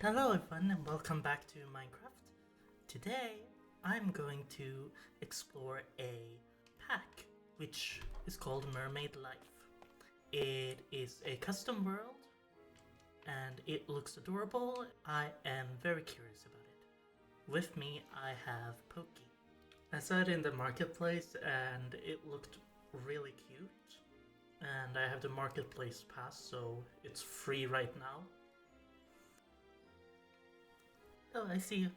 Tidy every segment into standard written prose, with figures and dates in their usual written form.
Hello everyone and welcome back to Minecraft. Today I'm going to explore a pack which is called Mermaid Life. It is a custom world and it looks adorable. I am very curious about it. With me I have Poki. I saw it in the marketplace and it looked really cute. And I have the marketplace pass, so it's free right now. Oh, I see you.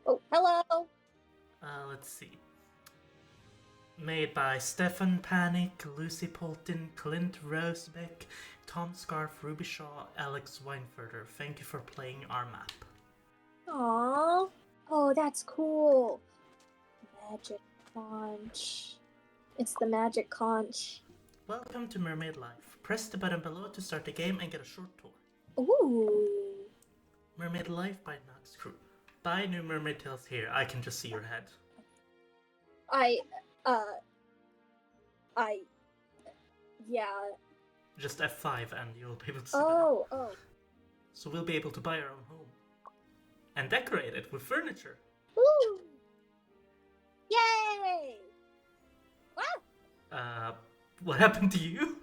Oh, hello! Let's see. Made by Stefan Panic, Lucy Polton, Clint Rosebeck, Tom Scarf, Ruby Shaw, Alex Weinfurter. Thank you for playing our map. Aww. Oh, that's cool. Magic conch. It's the magic conch. Welcome to Mermaid Life. Press the button below to start the game and get a short tour. Ooh. Mermaid Life by Nox Crew. Buy new mermaid tales here. I can just see your head. Yeah. Just F5 and you'll be able to see Oh. So we'll be able to buy our own home. And decorate it with furniture. Woo! Yay! What happened to you?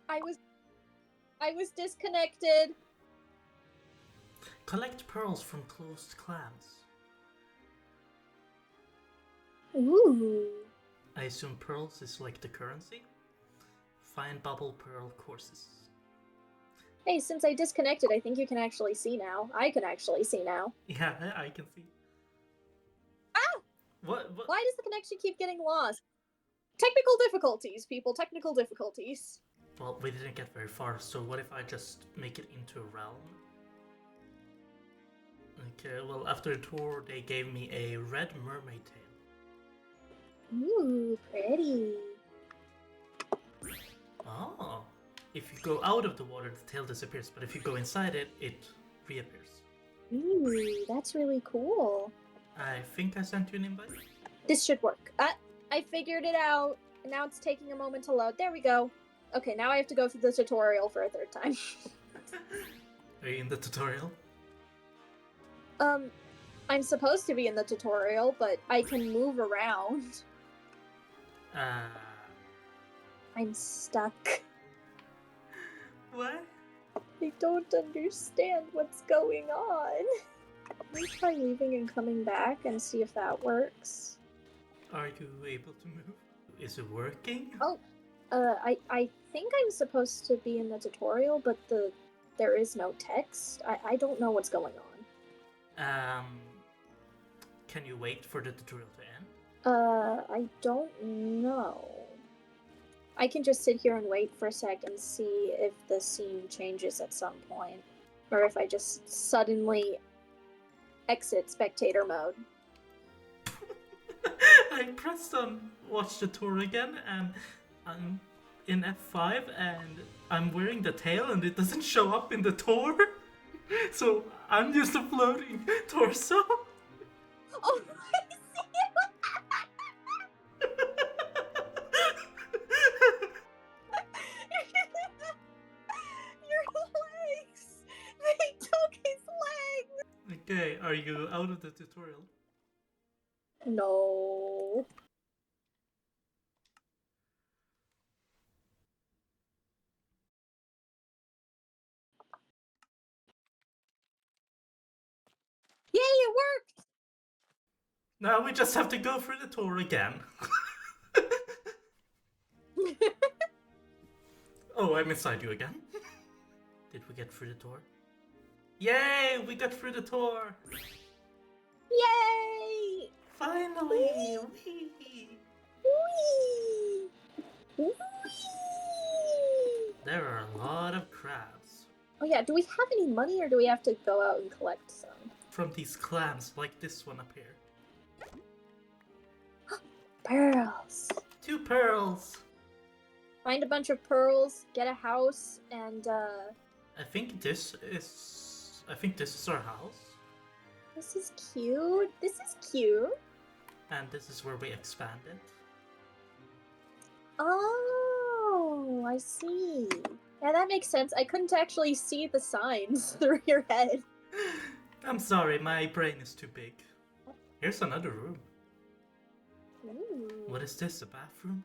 I was disconnected. Collect pearls from closed clams. Ooh. I assume pearls is like the currency? Find bubble pearl courses. Hey, since I disconnected, I think you can actually see now. I can actually see now. Yeah, I can see. Ah! What? Why does the connection keep getting lost? Technical difficulties, people. Technical difficulties. Well, we didn't get very far, so what if I just make it into a realm? Okay, well, after a tour, they gave me a red mermaid tail. Ooh, pretty. Oh. If you go out of the water, the tail disappears, but if you go inside it, it reappears. Ooh, that's really cool. I think I sent you an invite. This should work. I figured it out. And now it's taking a moment to load. There we go. Okay, now I have to go through the tutorial for a third time. Are you in the tutorial? I'm supposed to be in the tutorial, but I can move around. I'm stuck. What? I don't understand what's going on. Let me try leaving and coming back and see if that works. Are you able to move? Is it working? Oh, I think I'm supposed to be in the tutorial, but there is no text. I don't know what's going on. Can you wait for the tutorial to end? I don't know. I can just sit here and wait for a sec and see if the scene changes at some point. Or if I just suddenly exit spectator mode. I pressed on watch the tour again and I'm in F5 and I'm wearing the tail and it doesn't show up in the tour. So I'm just a floating torso. Oh, I see Your legs! They took his legs! Okay, are you out of the tutorial? No. Yay, it worked! Now we just have to go through the tour again. Oh, I'm inside you again. Did we get through the tour? Yay, we got through the tour! Yay! Finally! Whee! Whee! Whee! There are a lot of crabs. Oh yeah, do we have any money or do we have to go out and collect some? From these clams, like this one up here. Pearls. 2 pearls! Find a bunch of pearls, get a house, and I think this is our house. this is cute. This is cute. And this is where we expand it. Oh, I see. Yeah, that makes sense. I couldn't actually see the signs through your head. I'm sorry, my brain is too big. Here's another room. Ooh. What is this, a bathroom?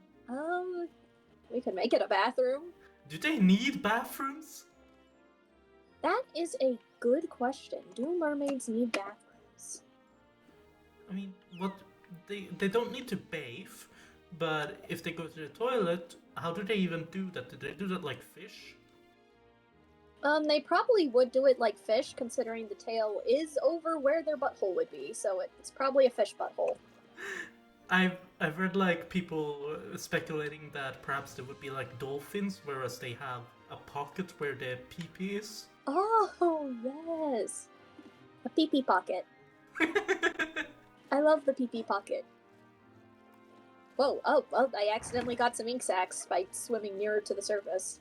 We could make it a bathroom. Do they need bathrooms? That is a good question. Do mermaids need bathrooms? I mean, what? They don't need to bathe, but if they go to the toilet, how do they even do that? Do they do that like fish? They probably would do it like fish, considering the tail is over where their butthole would be, so it's probably a fish butthole. I've read like people speculating that perhaps there would be like dolphins, whereas they have a pocket where their pee-pee is. Oh, yes. A pee-pee pocket. I love the pee-pee pocket. Whoa, oh, well, I accidentally got some ink sacs by swimming nearer to the surface.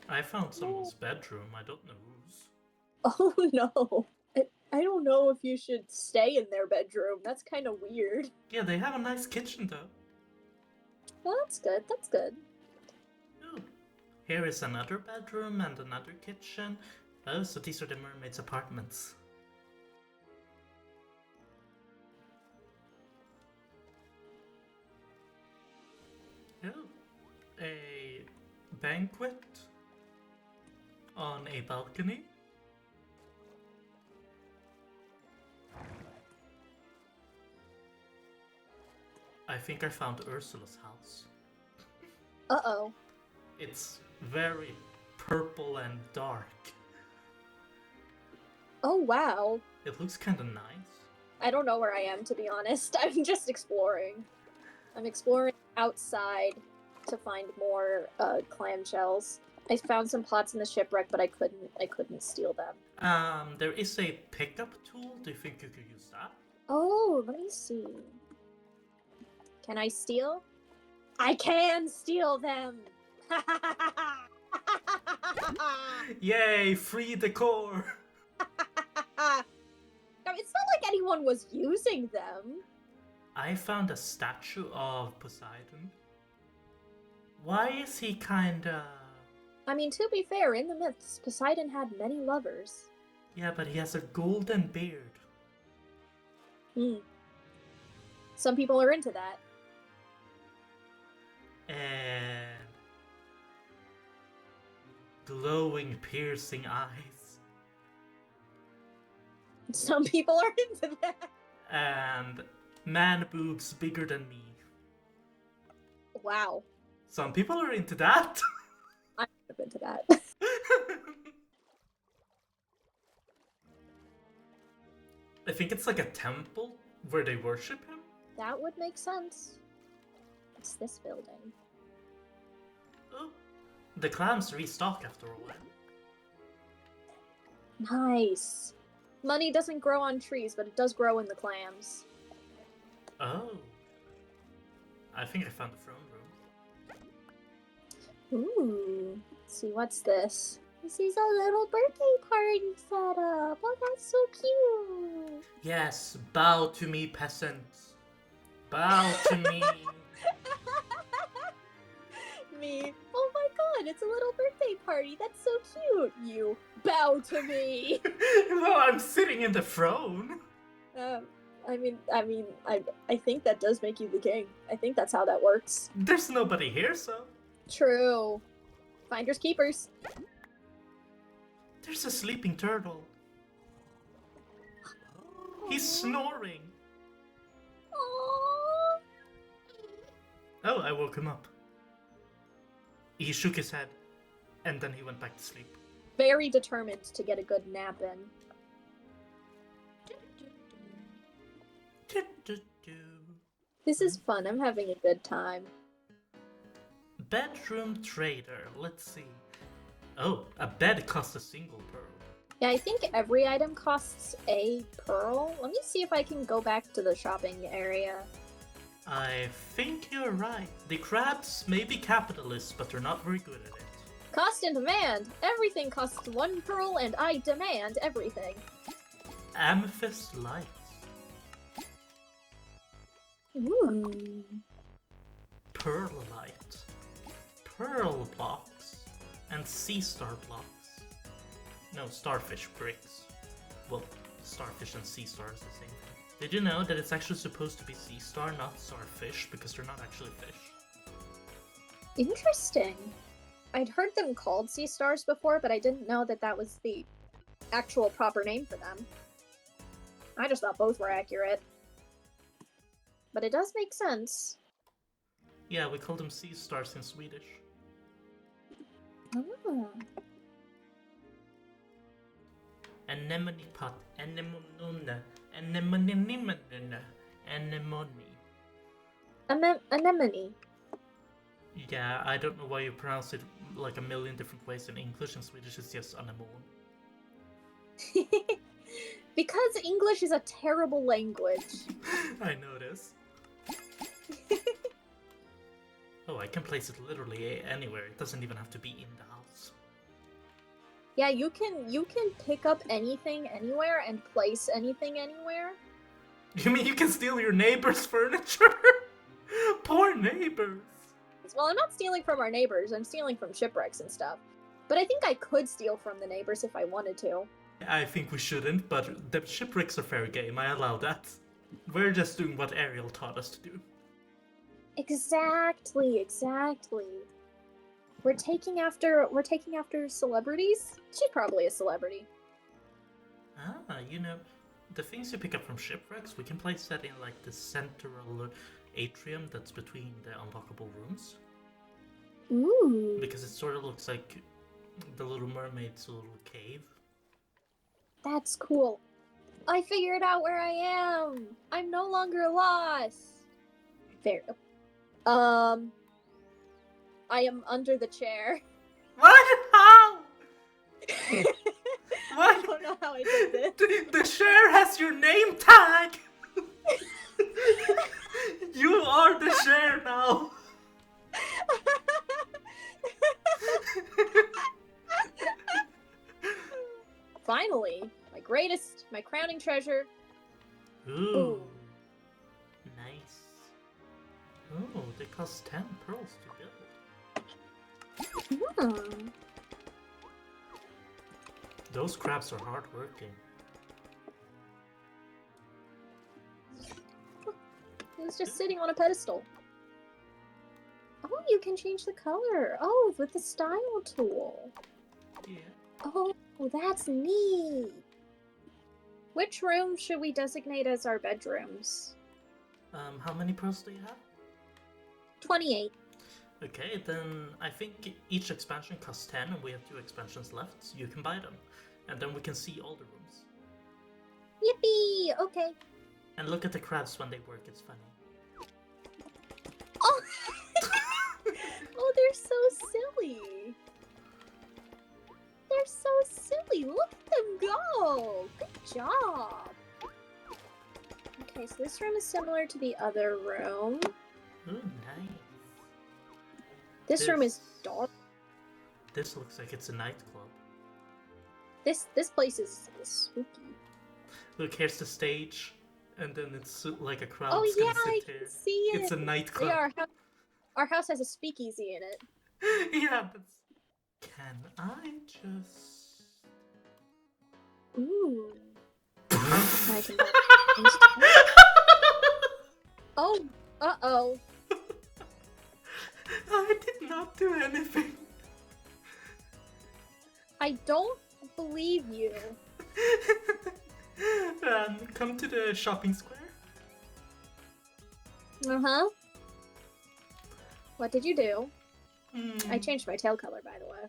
I found someone's bedroom, I don't know whose. Oh no. I don't know if you should stay in their bedroom. That's kind of weird. Yeah, they have a nice kitchen though. Well, that's good, that's good. Ooh. Here is another bedroom and another kitchen. Oh, so these are the mermaid's apartments. Oh, a banquet on a balcony. I think I found Ursula's house. Uh-oh. It's very purple and dark. Oh, wow. It looks kinda nice. I don't know where I am, to be honest. I'm just exploring. I'm exploring outside to find more clamshells. I found some pots in the shipwreck, but I couldn't steal them. There is a pickup tool. Do you think you could use that? Oh, let me see. Can I steal? I can steal them! Yay, free decor! Now, it's not like anyone was using them. I found a statue of Poseidon. Why is he kinda... I mean, to be fair, in the myths, Poseidon had many lovers. Yeah, but he has a golden beard. Some people are into that. And... glowing, piercing eyes. Some people are into that. And man boobs bigger than me. Wow. Some people are into that. I'm into that. I think it's like a temple where they worship him. That would make sense. It's this building. Oh, the clams restock after a while. Nice. Money doesn't grow on trees, but it does grow in the clams. Oh. I think I found the throne room. Ooh. Let's see, what's this? This is a little birthday party setup. Oh, that's so cute. Yes, bow to me, peasants. Bow to me. Me. Oh my god, it's a little birthday party. That's so cute. You bow to me. Well, I'm sitting in the throne. I think that does make you the king. I think that's how that works. There's nobody here, so... True. Finders keepers. There's a sleeping turtle. He's snoring. Aww. Oh, I woke him up. He shook his head, and then he went back to sleep. Very determined to get a good nap in. This is fun. I'm having a good time. Bedroom trader. Let's see. Oh, a bed costs a single pearl. Yeah, I think every item costs a pearl. Let me see if I can go back to the shopping area. I think you're right. The crabs may be capitalists, but they're not very good at it. Cost and demand. Everything costs 1 pearl, and I demand everything. Amethyst lights. Ooh. Perlite. Pearl blocks. and sea star blocks. No, starfish bricks. Well, starfish and sea star is the same thing. Did you know that it's actually supposed to be sea star, not starfish, because they're not actually fish? Interesting. I'd heard them called sea stars before, but I didn't know that that was the actual proper name for them. I just thought both were accurate. But it does make sense. Yeah, we call them sea stars in Swedish. Oh. Anemone pot, anemone, anemone, anemone. Anemone. Yeah, I don't know why you pronounce it like a million different ways in English. In Swedish, it's just anemone. Because English is a terrible language. I know this. Oh, I can place it literally anywhere. It doesn't even have to be in the house. Yeah, you can pick up anything anywhere and place anything anywhere. You mean you can steal your neighbor's furniture? Poor neighbors. Well, I'm not stealing from our neighbors. I'm stealing from shipwrecks and stuff. But I think I could steal from the neighbors if I wanted to. I think we shouldn't, but the shipwrecks are fair game. I allow that. We're just doing what Ariel taught us to do. Exactly. We're taking after celebrities. She's probably a celebrity. Ah, you know, the things you pick up from shipwrecks, we can place that in like the central atrium that's between the unlockable rooms. Ooh. Because it sort of looks like the Little Mermaid's little cave. That's cool. I figured out where I am. I'm no longer lost. Fair. I am under the chair. What? How? I don't know how I did this. The chair has your name tag! You are the chair now! Finally, my crowning treasure. Ooh. Nice. Oh, they cost 10 pearls to build. Hmm. Those crabs are hard working. It was just sitting on a pedestal. Oh, you can change the color. Oh, with the style tool. Yeah. Oh, that's neat. Which room should we designate as our bedrooms? How many pearls do you have? 28. Okay, then I think each expansion costs 10 and we have 2 expansions left, so you can buy them. And then we can see all the rooms. Yippee! Okay. And look at the crabs when they work, it's funny. Oh! Oh, they're so silly. They're so silly. Look at them go. Good job. Okay, so this room is similar to the other room. Ooh, nice. This room is dark. This looks like it's a nightclub. This place is spooky. Look, here's the stage, and then it's like a crowd. Oh gonna yeah, sit I here. can see it. It's a nightclub. Yeah, our house has a speakeasy in it. Yeah, but can I just? Ooh. I can. Oh, uh-oh. I did not do anything. I don't believe you. Come to the shopping square. Uh-huh. What did you do? Hmm. I changed my tail color, by the way.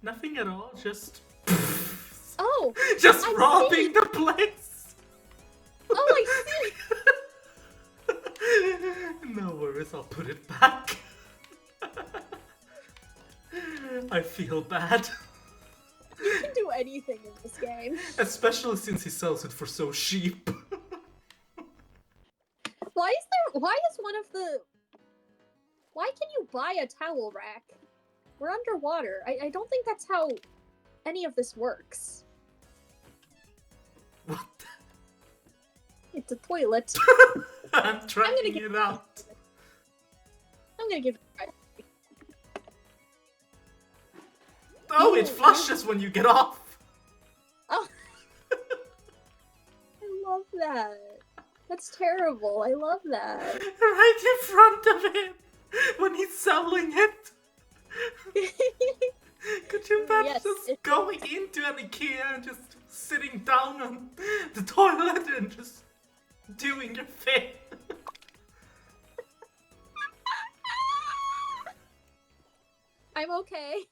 Nothing at all, just... Oh! Just I robbing see. the place! Oh, I see! No worries, I'll put it back. I feel bad. You can do anything in this game. Especially since he sells it for so cheap. Why is one of the... Why can you buy a towel rack? We're underwater. I don't think that's how any of this works. What? It's a toilet. I'm trying it out. I'm gonna give it a try. Oh, it flushes when you get off! Oh. I love that. That's terrible. I love that. Right in front of him! When he's selling it! Could you imagine Yes, just it going into an IKEA and just sitting down on the toilet and just doing your thing? I'm okay.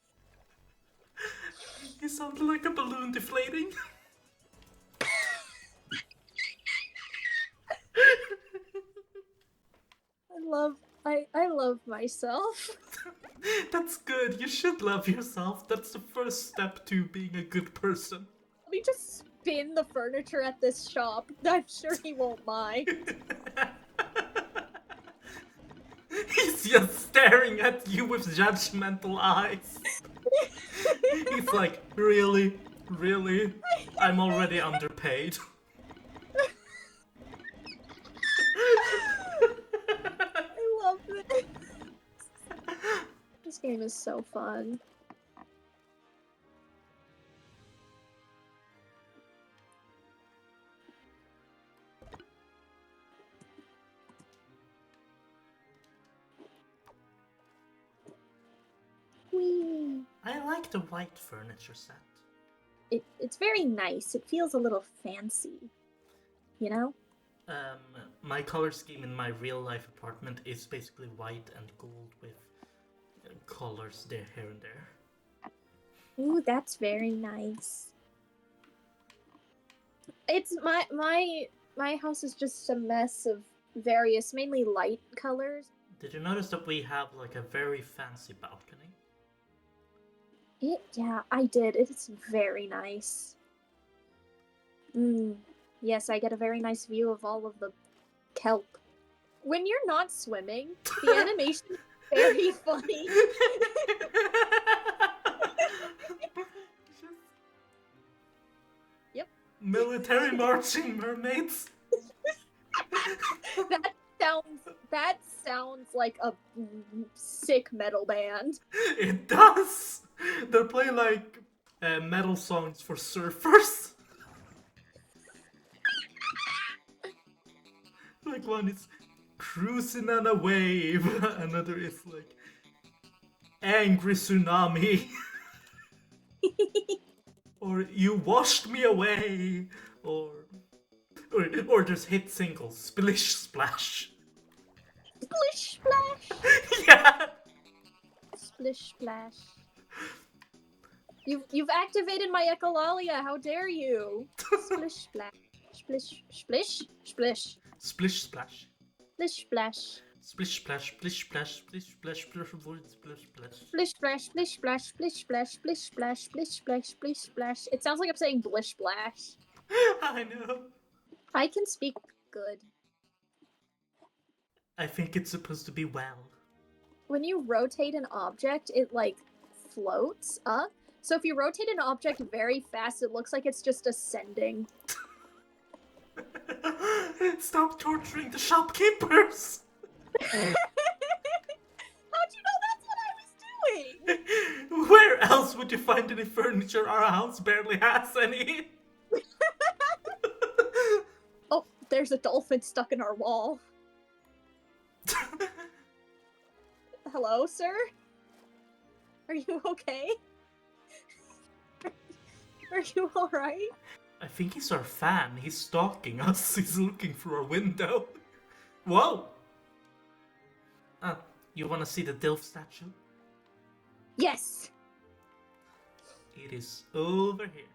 You sound like a balloon deflating. I love myself. That's good. You should love yourself. That's the first step to being a good person. Let me just spin the furniture at this shop. I'm sure he won't mind. He's just staring at you with judgmental eyes. He's like, really? Really? I'm already underpaid. I love this. This game is so fun. Whee! I like the white furniture set. It's very nice. It feels a little fancy. You know? My color scheme in my real life apartment is basically white and gold with colors there, here and there. Ooh, that's very nice. It's my house is just a mess of various, mainly light colors. Did you notice that we have like a very fancy balcony? Yeah, I did. It's very nice. Yes, I get a very nice view of all of the kelp. When you're not swimming, the animation is very funny. Yep. Military marching mermaids. That sounds like a sick metal band. It does. They're playing like metal songs for surfers. Like one is cruising on a wave, another is like angry tsunami, or you washed me away, or just hit singles, splish splash. Splish splash. Yeah. Splish splash. You've activated my echolalia. How dare you? Splish splash. Splish splish splish. Splish splash. Splish splash. Splish splash. Splish splash. Splish splash. Splish splash. Splish splash. Splish splash. Splish splash. Splish splash. Splish splash. Splish splash. Splish splash. It sounds like I'm saying blish splash. I know. I can speak good. I think it's supposed to be well. When you rotate an object, it like floats up. So if you rotate an object very fast, it looks like it's just ascending. Stop torturing the shopkeepers! How'd you know that's what I was doing? Where else would you find any furniture? Our house barely has any. Oh, there's a dolphin stuck in our wall. Hello, sir? Are you okay? Are you alright? I think he's our fan. He's stalking us. He's looking through our window. Whoa! You wanna see the Dilf statue? Yes! It is over here.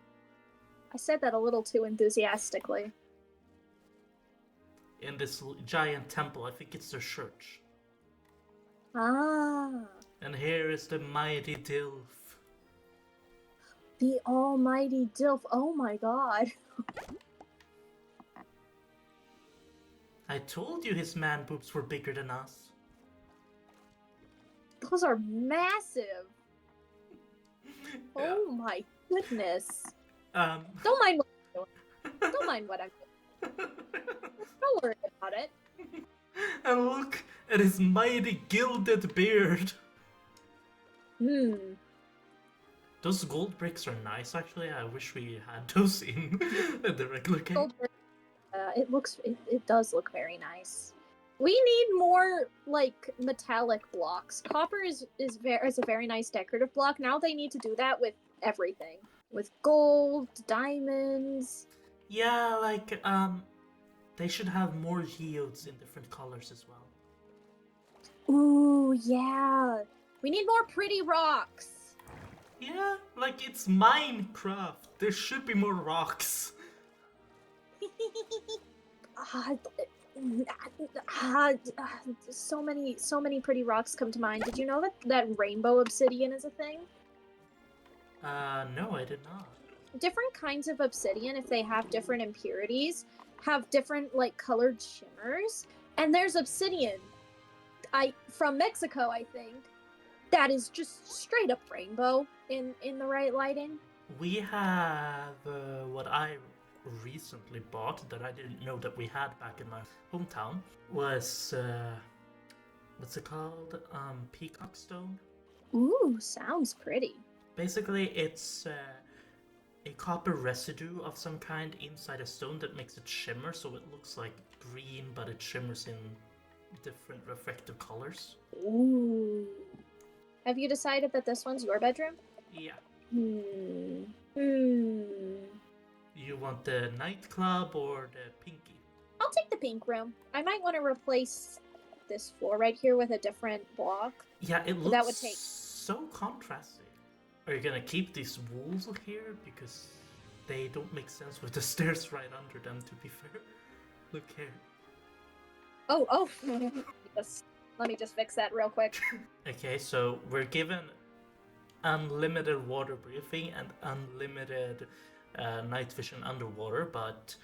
I said that a little too enthusiastically. In this giant temple, I think it's their church. Ah. And here is the mighty Dilf. The almighty Dilf. Oh my god. I told you his man boobs were bigger than us. Those are massive. Yeah. Oh my goodness. Um. Don't mind what I'm doing. Don't mind what I'm doing. Don't worry about it. And look at his mighty gilded beard. Those gold bricks are nice, actually. I wish we had those in the regular game. Gold brick, it does look very nice. We need more like metallic blocks. Copper is a very nice decorative block. Now they need to do that with everything. With gold, diamonds. Yeah, like, they should have more geodes in different colors as well. Ooh, yeah. We need more pretty rocks. Yeah, like it's Minecraft. There should be more rocks. Ah, so many pretty rocks come to mind. Did you know that rainbow obsidian is a thing? No, I did not. Different kinds of obsidian, if they have different impurities, have different like colored shimmers. And there's obsidian, from Mexico, I think, that is just straight up rainbow in the right lighting. We have what I recently bought that I didn't know that we had back in my hometown was what's it called? Peacock stone. Ooh, sounds pretty. Basically, it's a copper residue of some kind inside a stone that makes it shimmer, so it looks like green, but it shimmers in different reflective colors. Ooh. Have you decided that this one's your bedroom? Yeah. Hmm. You want the nightclub or the pinky? I'll take the pink room. I might want to replace this floor right here with a different block. Yeah, it looks That would take so contrasting. Are you gonna keep these walls here? Because they don't make sense with the stairs right under them, to be fair. Look here. Oh. Let me just fix that real quick. Okay, so we're given unlimited water breathing and unlimited night vision underwater, but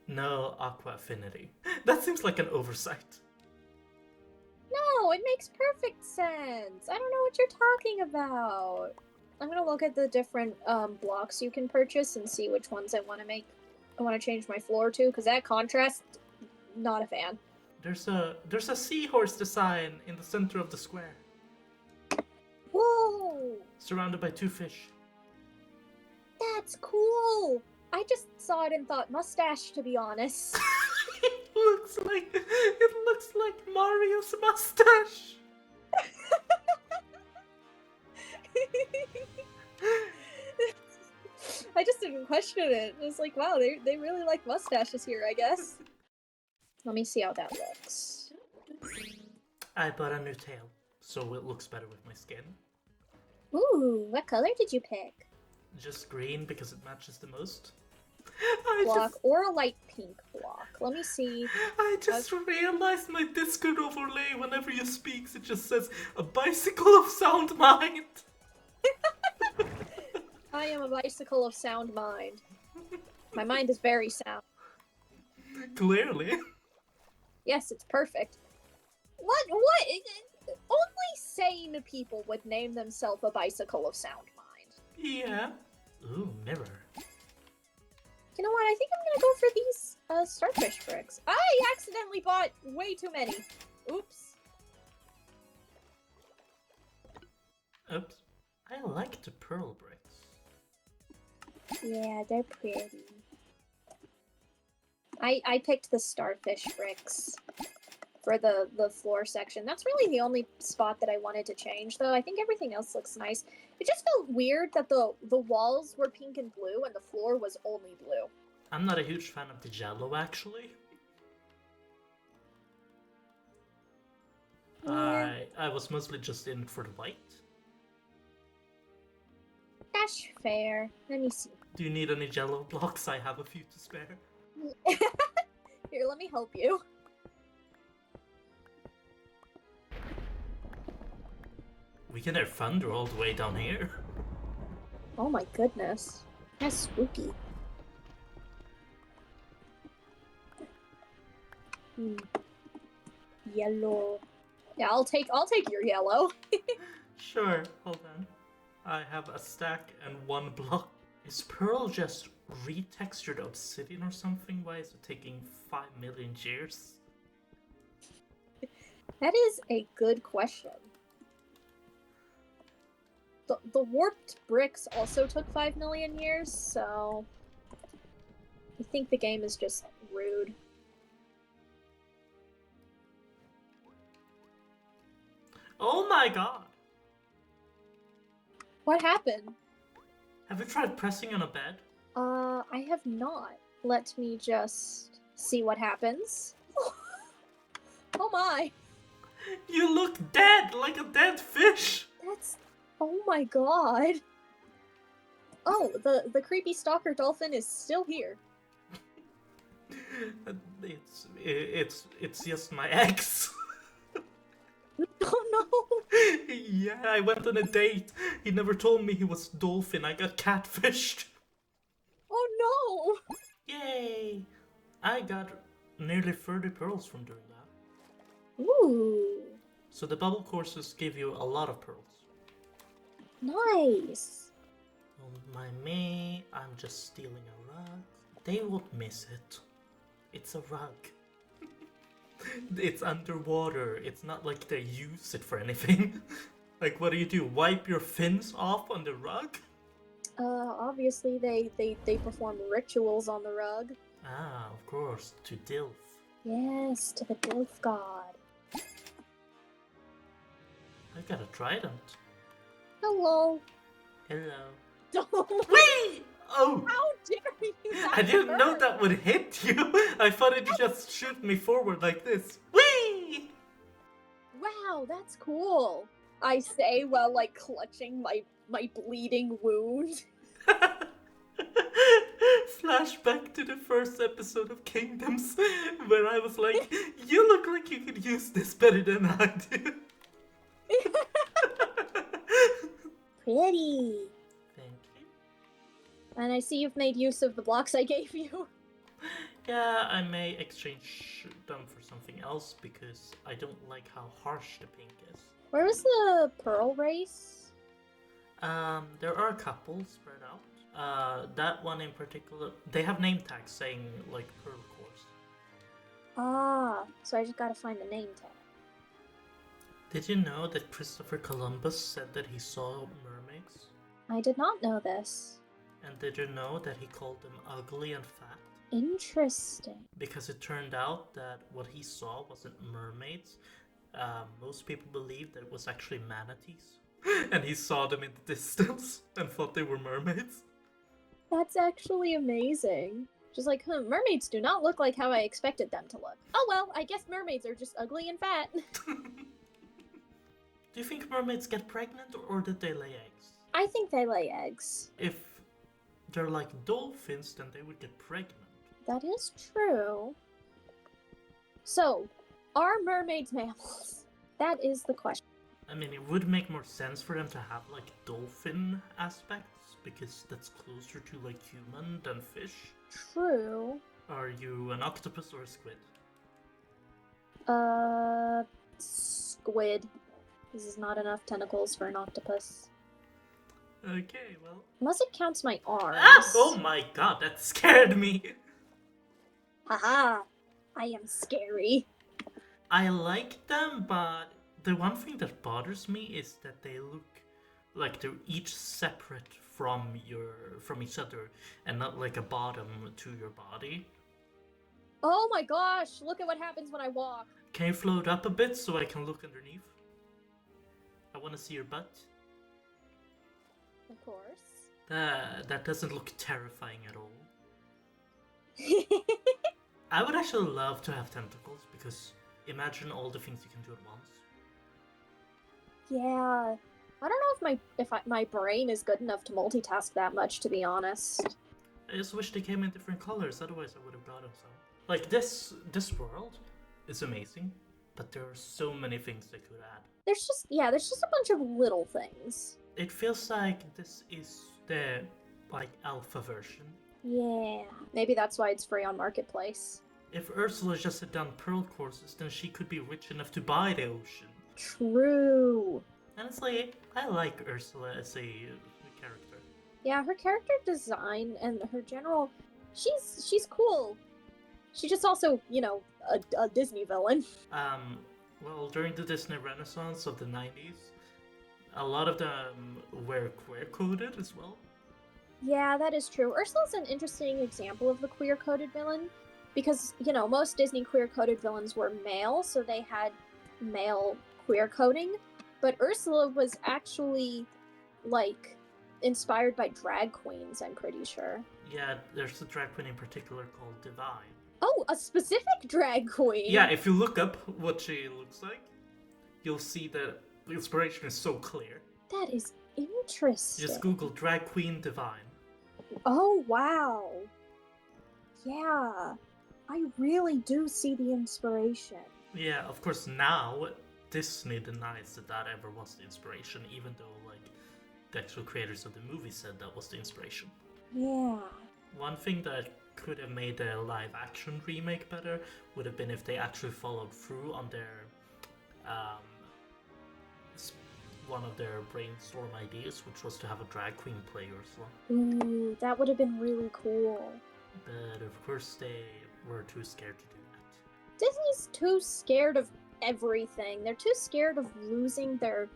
no aqua affinity. That seems like an oversight. No, it makes perfect sense. I don't know what you're talking about. I'm gonna look at the different blocks you can purchase and see which ones I want to make. I want to change my floor to, because that contrast, not a fan. There's a seahorse design in the center of the square, Whoa! surrounded by two fish. That's cool! I just saw it and thought mustache, to be honest. It looks like Mario's mustache. I just didn't question it. It was like, wow, they really like mustaches here, I guess. Let me see how that looks. I bought a new tail, so it looks better with my skin. Ooh, what color did you pick? Just green because it matches the most. Block or a light pink block. Let me see. I just realized my Discord overlay, whenever you speak, it just says a bicycle of sound mind. I am a bicycle of sound mind. My mind is very sound. Clearly. Yes, it's perfect. What? Only sane people would name themselves a bicycle of sound mind. Yeah. Ooh, mirror. You know what? I think I'm gonna go for these starfish bricks. I accidentally bought way too many. Oops. Oops. I like the pearl bricks. Yeah, they're pretty. I picked the starfish bricks for the floor section. That's really the only spot that I wanted to change, though. I think everything else looks nice. It just felt weird that the walls were pink and blue and the floor was only blue. I'm not a huge fan of the yellow, actually. Yeah. I was mostly just in for the white. That's fair. Let me see. Do you need any yellow blocks? I have a few to spare. Here, let me help you. We can hear thunder all the way down here. Oh my goodness. That's spooky. Yellow. Yeah, I'll take your yellow. Sure, hold on. I have a stack and one block. Is Pearl just retextured obsidian or something? Why is it taking 5 million years? That is a good question. the warped bricks also took 5 million years, so I think the game is just rude. Oh my god! What happened? Have you tried pressing on a bed? I have not. Let me just see what happens. Oh my! You look dead, like a dead fish! That's... Oh my god. Oh, the creepy stalker dolphin is still here. It's just my ex. Oh no! Yeah, I went on a date. He never told me he was dolphin. I got catfished. Oh no! Yay! I got nearly 30 pearls from doing that. Ooh. So the bubble courses give you a lot of pearls. Nice. Don't mind me, I'm just stealing a rug. They won't miss it. It's a rug. It's underwater. It's not like they use it for anything. Like, what do? Wipe your fins off on the rug? Obviously they perform rituals on the rug. Ah, of course, to Dilf. Yes, to the Dilf god. I got a trident. Hello. Hello. Don't. Whee! Oh! How dare you? I didn't know that would hit you. I thought it'd just shoot me forward like this. Whee! Wow, that's cool. I say while like clutching my bleeding wound. Flashback to the first episode of Kingdoms, where I was like, you look like you could use this better than I do. Pretty. Thank you. And I see you've made use of the blocks I gave you. Yeah, I may exchange them for something else because I don't like how harsh the pink is. Where was the pearl race? There are a couple spread out. That one in particular, they have name tags saying like Pearl Course. Ah, so I just gotta find the name tag. Did you know that Christopher Columbus said that he saw mermaids? I did not know this. And did you know that he called them ugly and fat? Interesting. Because it turned out that what he saw wasn't mermaids. Most people believed that it was actually manatees. And he saw them in the distance and thought they were mermaids. That's actually amazing. Just like, mermaids do not look like how I expected them to look. Oh well, I guess mermaids are just ugly and fat. Do you think mermaids get pregnant or did they lay eggs? I think they lay eggs. If they're like dolphins, then they would get pregnant. That is true. So, are mermaids mammals? That is the question. I mean, it would make more sense for them to have like dolphin aspects because that's closer to like human than fish. True. Are you an octopus or a squid? Squid. This is not enough tentacles for an octopus. Okay, well. Unless it counts my arms. Ah! Oh my god, that scared me! Haha! I am scary. I like them, but the one thing that bothers me is that they look like they're each separate from each other and not like a bottom to your body. Oh my gosh, look at what happens when I walk. Can you float up a bit so I can look underneath? I want to see your butt. Of course. That doesn't look terrifying at all. I would actually love to have tentacles because imagine all the things you can do at once. Yeah. I don't know if my brain is good enough to multitask that much, to be honest. I just wish they came in different colors, otherwise I would have gotten some. Like this world is amazing, but there are so many things they could add. There's just a bunch of little things. It feels like this is the like alpha version. Yeah. Maybe that's why it's free on Marketplace. If Ursula just had done pearl courses, then she could be rich enough to buy the ocean. True. Honestly, I like Ursula as a character. Yeah, her character design and her general, she's cool. She's just also, a Disney villain. Well, during the Disney Renaissance of the 90s, A lot of them were queer coded as well. Yeah, that is true. Ursula's an interesting example of the queer-coded villain because, most Disney queer-coded villains were male, so they had male queer coding, but Ursula was actually, like, inspired by drag queens, I'm pretty sure. Yeah, there's a drag queen in particular called Divine. Oh, a specific drag queen? Yeah, if you look up what she looks like, you'll see that the inspiration is so clear. That is interesting. Just Google drag queen Divine. Oh, wow. Yeah, I really do see the inspiration. Yeah, of course now Disney denies that ever was the inspiration, even though like the actual creators of the movie said that was the inspiration. Yeah. One thing that could have made the live action remake better would have been if they actually followed through on their one of their brainstorm ideas, which was to have a drag queen play Ursula. Ooh, that would have been really cool. But of course they were too scared to do that. Disney's too scared of everything. They're too scared of losing their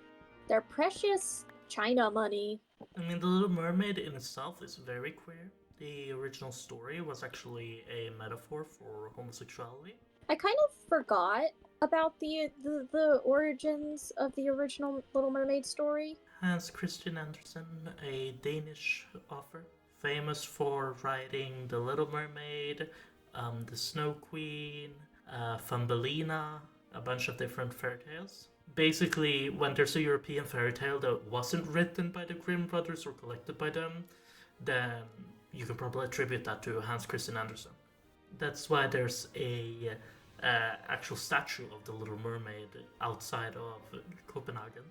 precious China money. I mean, The Little Mermaid in itself is very queer. The original story was actually a metaphor for homosexuality. I kind of forgot about the origins of the original Little Mermaid story. Hans Christian Andersen, a Danish author, famous for writing The Little Mermaid, The Snow Queen, Thumbelina, a bunch of different fairy tales. Basically, when there's a European fairy tale that wasn't written by the Grimm brothers or collected by them, then you can probably attribute that to Hans Christian Andersen. That's why there's a actual statue of the Little Mermaid outside of Copenhagen,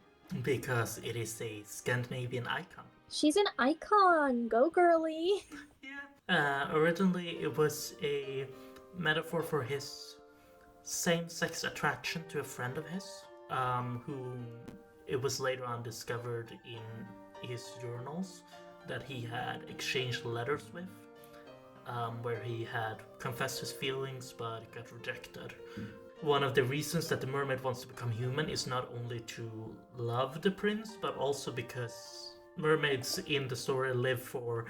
because it is a Scandinavian icon. She's an icon. Go, girly. Yeah. Originally, it was a metaphor for his same-sex attraction to a friend of his, who it was later on discovered in his journals that he had exchanged letters with, where he had confessed his feelings but got rejected. One of the reasons that the mermaid wants to become human is not only to love the prince, but also because mermaids in the story live for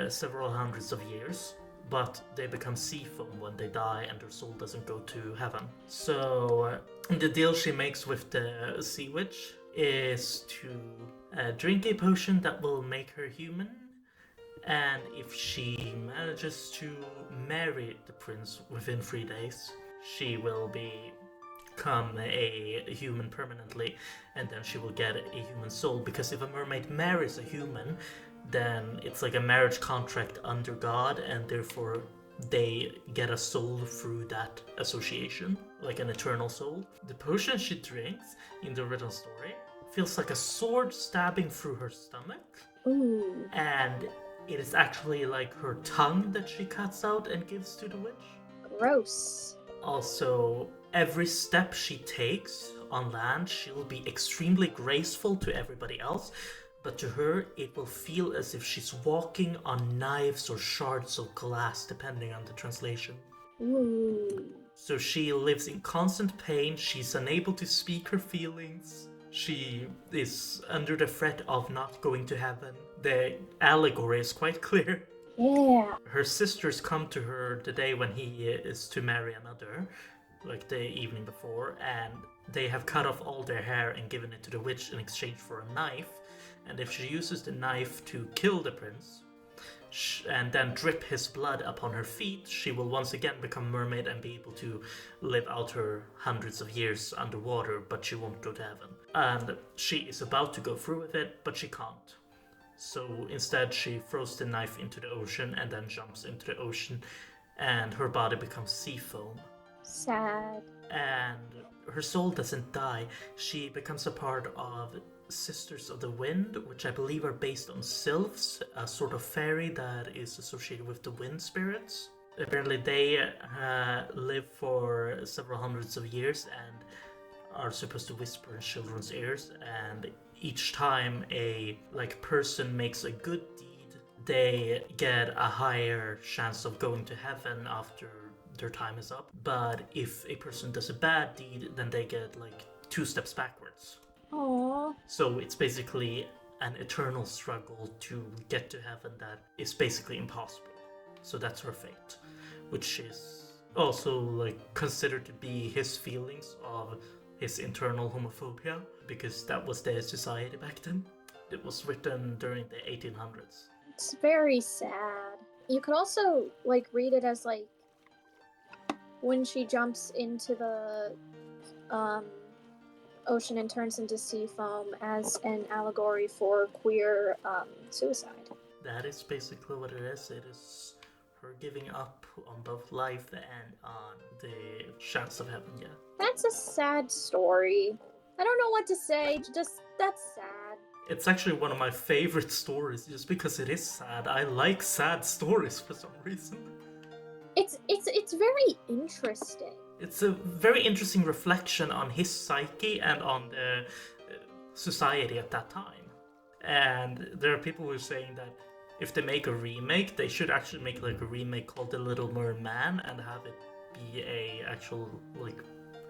several hundreds of years, but they become sea foam when they die and their soul doesn't go to heaven. So the deal she makes with the sea witch is to drink a potion that will make her human, and if she manages to marry the prince within 3 days, she will become a human permanently, and then she will get a human soul. Because if a mermaid marries a human, then it's like a marriage contract under God, and therefore they get a soul through that association, like an eternal soul. The potion she drinks in the original story feels like a sword stabbing through her stomach. Ooh. And it is actually like her tongue that she cuts out and gives to the witch. Gross. Also, every step she takes on land, she'll be extremely graceful to everybody else, but to her, it will feel as if she's walking on knives or shards of glass, depending on the translation. Ooh. So she lives in constant pain, she's unable to speak her feelings, she is under the threat of not going to heaven. The allegory is quite clear. Yeah. Her sisters come to her the day when he is to marry another, like the evening before, and they have cut off all their hair and given it to the witch in exchange for a knife. And if she uses the knife to kill the prince, and then drip his blood upon her feet, she will once again become mermaid and be able to live out her hundreds of years underwater, but she won't go to heaven. And she is about to go through with it, but she can't. So instead she throws the knife into the ocean and then jumps into the ocean, and her body becomes sea foam. Sad. And her soul doesn't die. She becomes a part of Sisters of the Wind, which I believe are based on sylphs, a sort of fairy that is associated with the wind spirits. Apparently they live for several hundreds of years and are supposed to whisper in children's ears, and each time a person makes a good deed, they get a higher chance of going to heaven after their time is up. But if a person does a bad deed, then they get 2 steps backwards. Aww. So it's basically an eternal struggle to get to heaven that is basically impossible. So that's her fate, which is also like considered to be his feelings of his internal homophobia, because that was their society back then. It was written during the 1800s. It's very sad. You could also like read it as like when she jumps into the ocean and turns into sea foam as an allegory for queer suicide. That is basically what it is. It is her giving up on both life and on the chance of heaven, yeah. That's a sad story. I don't know what to say, just that's sad. It's actually one of my favorite stories just because it is sad. I like sad stories for some reason. It's very interesting. It's a very interesting reflection on his psyche and on the society at that time. And there are people who are saying that if they make a remake, they should actually make like a remake called The Little Merman and have it be a actual like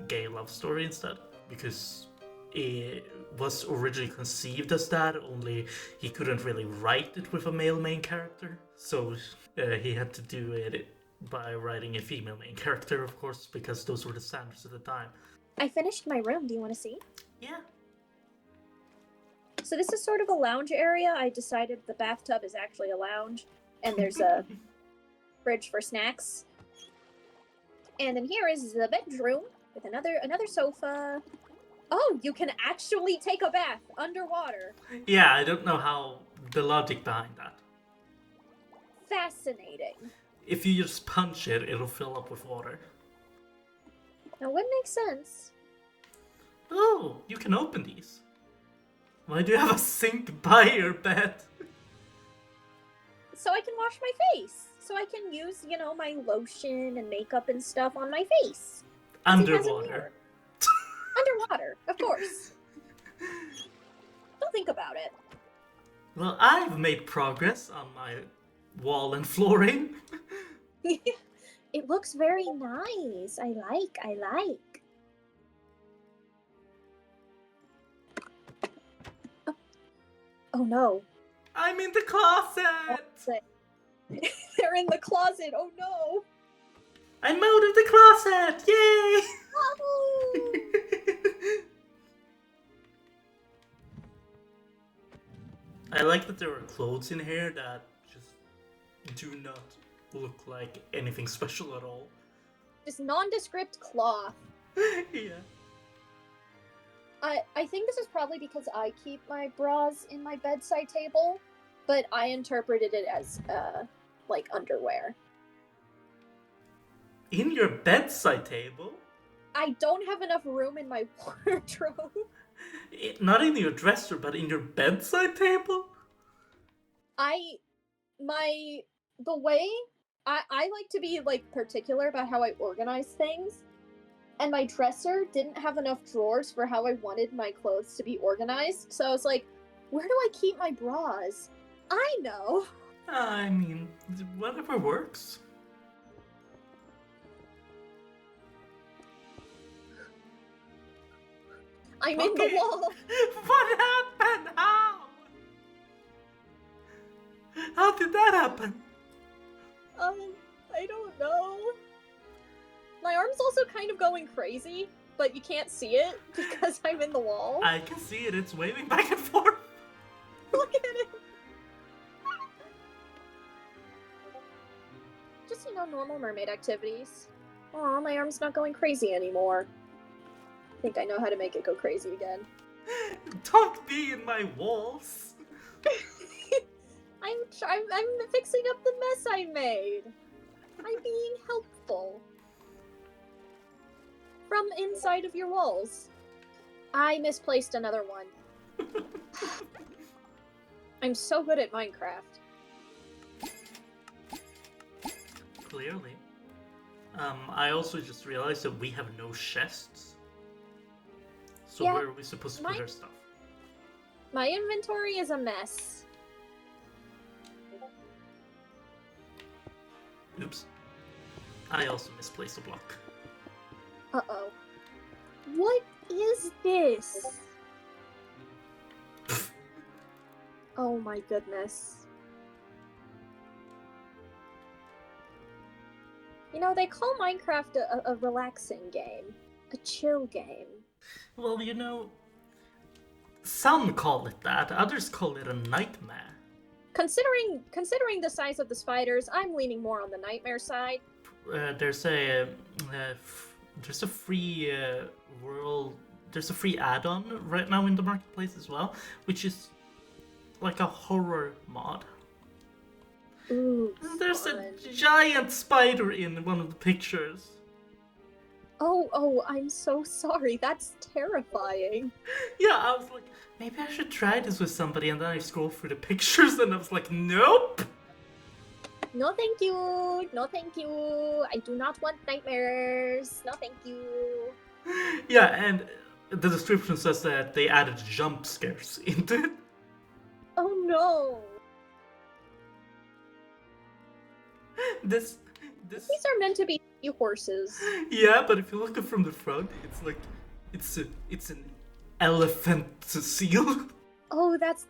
gay love story instead, because it was originally conceived as that, only he couldn't really write it with a male main character, so he had to do it by writing a female main character, of course, because those were the standards at the time. I finished my room. Do you want to see? Yeah. So this is sort of a lounge area. I decided the bathtub is actually a lounge, and there's a fridge for snacks. And then here is the bedroom with another sofa. Oh, you can actually take a bath underwater. Yeah, I don't know how the logic behind that. Fascinating. If you just punch it, it'll fill up with water. That would make sense. Oh, you can open these. Why do you have a sink by your bed? So I can wash my face. So I can use, my lotion and makeup and stuff on my face. Underwater. Underwater, of course. Don't think about it. Well, I've made progress on my wall and flooring. It looks very nice. I like. Oh no. I'm in the closet! They're in the closet. Oh no. I'm out of the closet! Yay! Oh. I like that there are clothes in here that just do not look like anything special at all. Just nondescript cloth. Yeah. I think this is probably because I keep my bras in my bedside table, but I interpreted it as like underwear. In your bedside table? I don't have enough room in my wardrobe. Not in your dresser, but in your bedside table? The way I like to be like particular about how I organize things, and my dresser didn't have enough drawers for how I wanted my clothes to be organized, so I was like, where do I keep my bras? I know. I mean, whatever works. I'm in the wall. What happened? How? How did that happen? I don't know. My arm's also kind of going crazy, but you can't see it because I'm in the wall. I can see it. It's waving back and forth. Look at it. Just, normal mermaid activities. Aw, my arm's not going crazy anymore. I think I know how to make it go crazy again. Don't be in my walls. I'm fixing up the mess I made. I'm being helpful. From inside of your walls. I misplaced another one. I'm so good at Minecraft. Clearly. I also just realized that we have no chests. So Yeah, where are we supposed to put our stuff? My inventory is a mess. Oops. I also misplaced a block. Uh-oh. What is this? Oh my goodness. You know, they call Minecraft a relaxing game. A chill game. Well, you know, some call it that, others call it a nightmare. Considering the size of the spiders, I'm leaning more on the nightmare side. There's a free world. There's a free add-on right now in the marketplace as well, which is like a horror mod. Ooh, There's fun. a giant spider in one of the pictures. Oh, I'm so sorry. That's terrifying. Yeah, I was like, maybe I should try this with somebody, and then I scrolled through the pictures, and I was like, nope. No, thank you. No, thank you. I do not want nightmares. No, thank you. Yeah, and the description says that they added jump scares into it. Oh no. This. These are meant to be horses. Yeah, but if you look at from the front, it's like it's an elephant seal. Oh, that's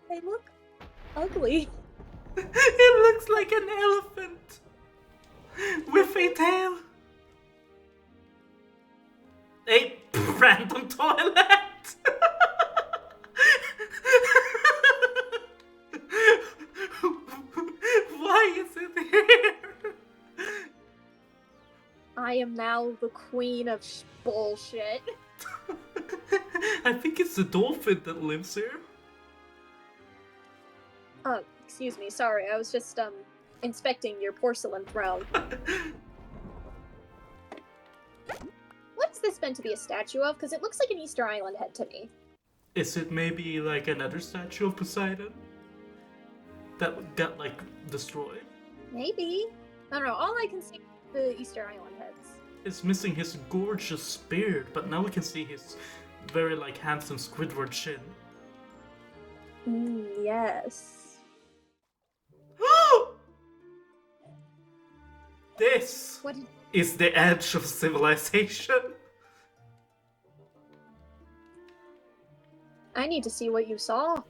they look ugly. It looks like an elephant with a tail. A random toilet. Why is it here? I am now the queen of bullshit. I think it's the dolphin that lives here. Excuse me, sorry, I was just inspecting your porcelain throne. What's this meant to be a statue of? Because it looks like an Easter Island head to me. Is it maybe like another statue of Poseidon that got like destroyed? Maybe. I don't know, all I can see is the Easter Island heads. It's missing his gorgeous beard, but now we can see his very like handsome Squidward chin. Yes. This is the edge of civilization. I need to see what you saw.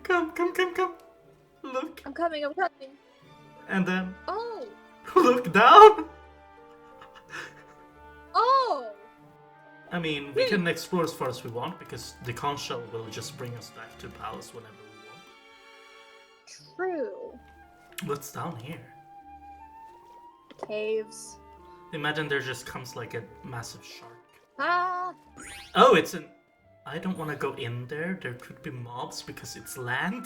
Come. Look. I'm coming. And then Oh! look down. Oh! I mean, we can explore as far as we want because the conch shell will just bring us back to the palace whenever we want. True. What's down here? Caves. Imagine there just comes like a massive shark. Ah! Oh, it's an... I don't want to go in there. There could be mobs because it's land.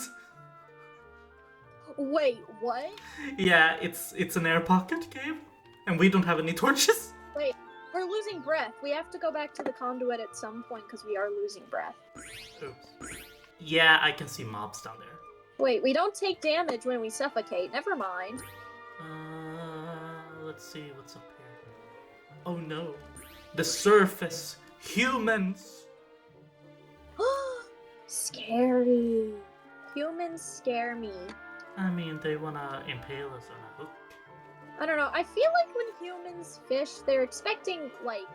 Wait, what? Yeah, it's an air pocket cave. And we don't have any torches. Wait, we're losing breath. We have to go back to the conduit at some point because we are losing breath. Oops. Yeah, I can see mobs down there. Wait, we don't take damage when we suffocate. Never mind. Let's see what's up here. Oh no. The surface. Humans. Scary. Humans scare me. I mean, they wanna impale us on a hook. I don't know. I feel like when humans fish, they're expecting, like,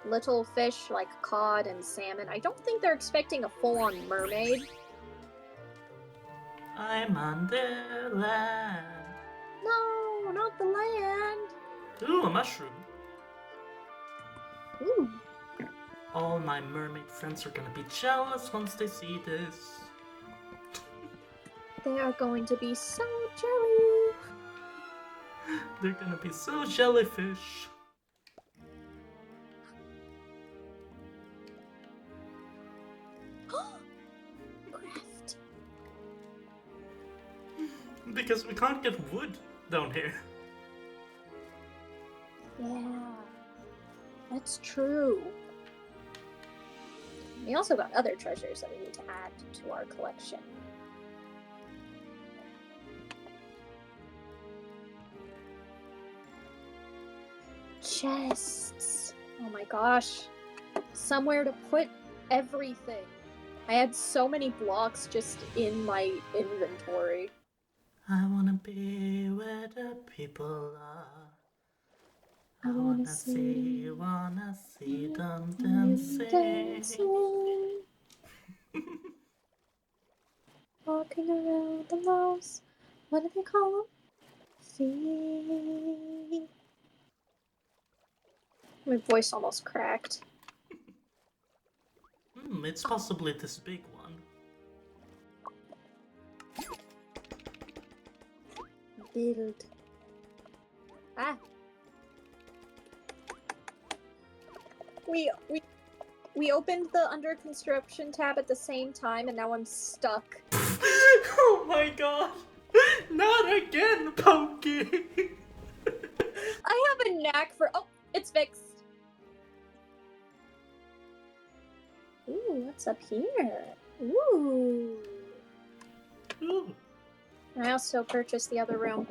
little fish like cod and salmon. I don't think they're expecting a full-on mermaid. I'm on the land. No, not the land. Ooh, a mushroom. Ooh. All my mermaid friends are gonna be jealous once they see this. They are going to be so jelly. They're gonna be so jellyfish. Craft. Because we can't get wood down here. Yeah, that's true. We also got other treasures that we need to add to our collection. Chests. Oh my gosh. Somewhere to put everything. I had so many blocks just in my inventory. I wanna be where the people are. I wanna see them dancing. Walking around the walls. What do they call them? Feet. My voice almost cracked. It's possibly this big one. Build. Ah. We opened the under construction tab at the same time, and now I'm stuck. Oh my god! Not again, Poki! I have a knack for. Oh, it's fixed. Ooh, what's up here? Ooh. Ooh. I also purchased the other room.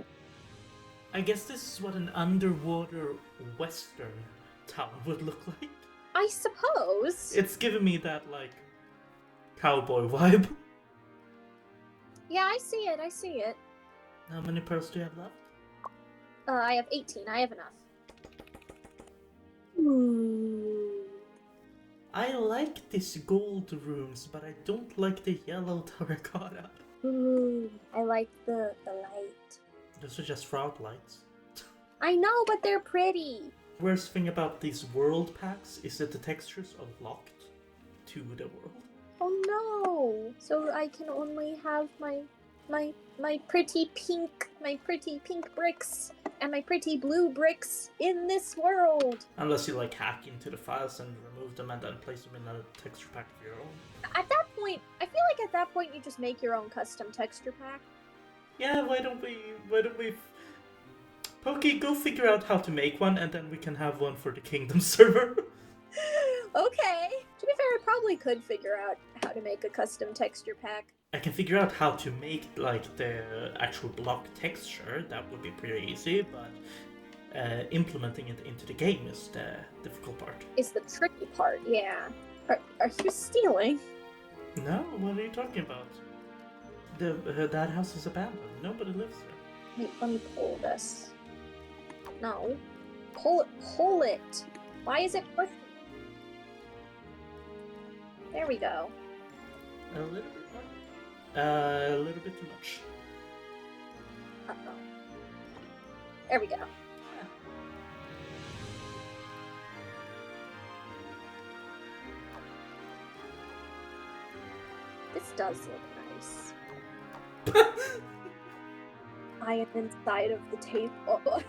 I guess this is what an underwater western town would look like. I suppose. It's giving me that, like, cowboy vibe. Yeah, I see it. I see it. How many pearls do you have left? I have 18. I have enough. Ooh. I like these gold rooms, but I don't like the yellow terracotta. Ooh. I like the light. Those are just frog lights. I know, but they're pretty. Worst thing about these world packs is that the textures are locked to the world. Oh no! So I can only have my pretty pink bricks and my pretty blue bricks in this world. Unless you like hack into the files and remove them and then place them in a texture pack of your own. At that point, I feel like at that point you just make your own custom texture pack. Yeah, why don't we Poki, go figure out how to make one and then we can have one for the Kingdom server. Okay. To be fair, I probably could figure out how to make a custom texture pack. I can figure out how to make like the actual block texture, that would be pretty easy, but implementing it into the game is the difficult part. It's the tricky part, yeah. Are you stealing? No, what are you talking about? That house is abandoned. Nobody lives there. Wait, let me pull this. No. Pull it! Why is it pushing? There we go. A little bit more. A little bit too much. Uh-oh. There we go. This does look nice. I am inside of the table.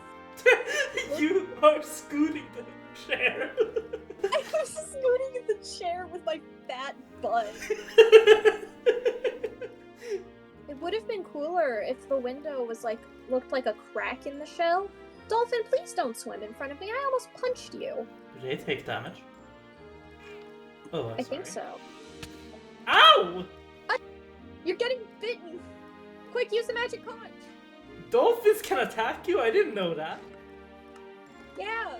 You are scooting the chair. I was scooting in the chair with my fat butt. It would have been cooler if the window was looked like a crack in the shell. Dolphin, please don't swim in front of me. I almost punched you. Do they take damage? Oh, I think so. Ow! You're getting bitten. Quick, use the magic conch. Dolphins can attack you? I didn't know that. Yeah.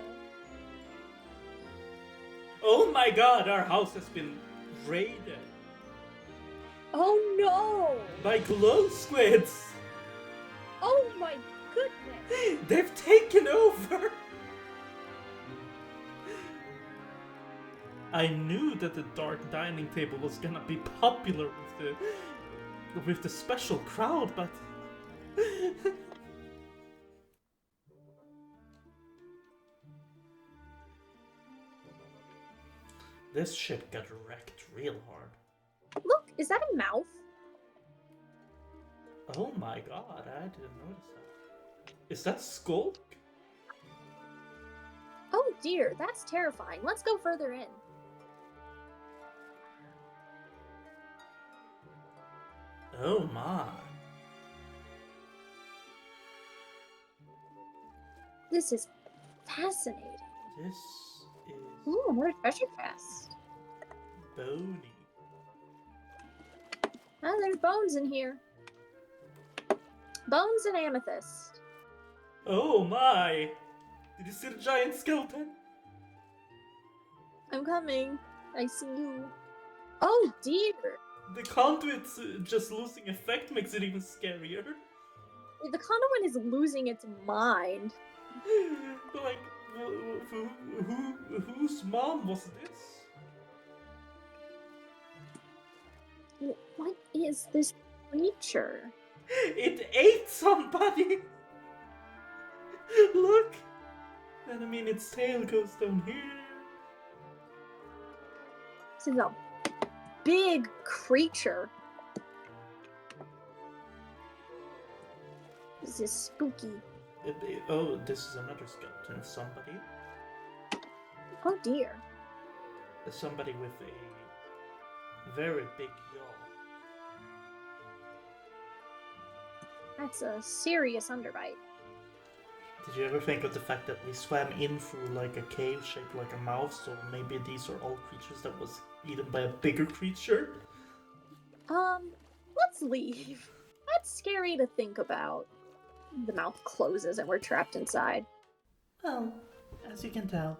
Oh my god, our house has been raided Oh no. by glow squids. Oh my goodness. They've taken over. I knew that the dark dining table was gonna be popular with the special crowd, but this ship got wrecked real hard. Look, is that a mouth? Oh my god, I didn't notice that. Is that Skulk? Oh dear, that's terrifying. Let's go further in. Oh my. This is fascinating. This is Ooh, more treasure chest. bony. Oh, there's bones in here. Bones and amethyst. Oh my! Did you see the giant skeleton? I'm coming. I see you. Oh dear. The conduit's just losing effect makes it even scarier. The conduit is losing its mind. Like, Whose mom was this? What is this creature? It ate somebody! Look! And I mean, its tail goes down here. This is a big creature. This is spooky. Oh, this is another skeleton. Somebody. Oh dear. Somebody with a very big yaw. That's a serious underbite. Did you ever think of the fact that we swam in through like a cave shaped like a mouth, so maybe these are all creatures that was eaten by a bigger creature? Let's leave. That's scary to think about. The mouth closes and we're trapped inside. Well, as you can tell,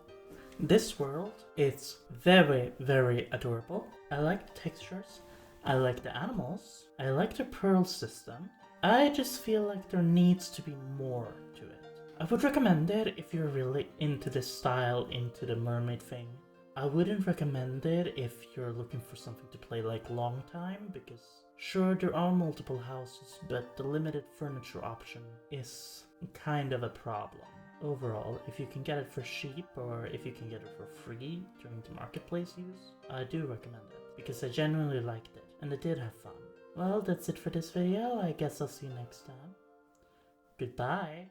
this world is very, very adorable. I like the textures, I like the animals, I like the pearl system. I just feel like there needs to be more to it. I would recommend it if you're really into this style, into the mermaid thing. I wouldn't recommend it if you're looking for something to play like long time, because sure, there are multiple houses, but the limited furniture option is kind of a problem. Overall, if you can get it for cheap or if you can get it for free during the marketplace use, I do recommend it, because I genuinely liked it and I did have fun. Well, that's it for this video. I guess I'll see you next time. Goodbye.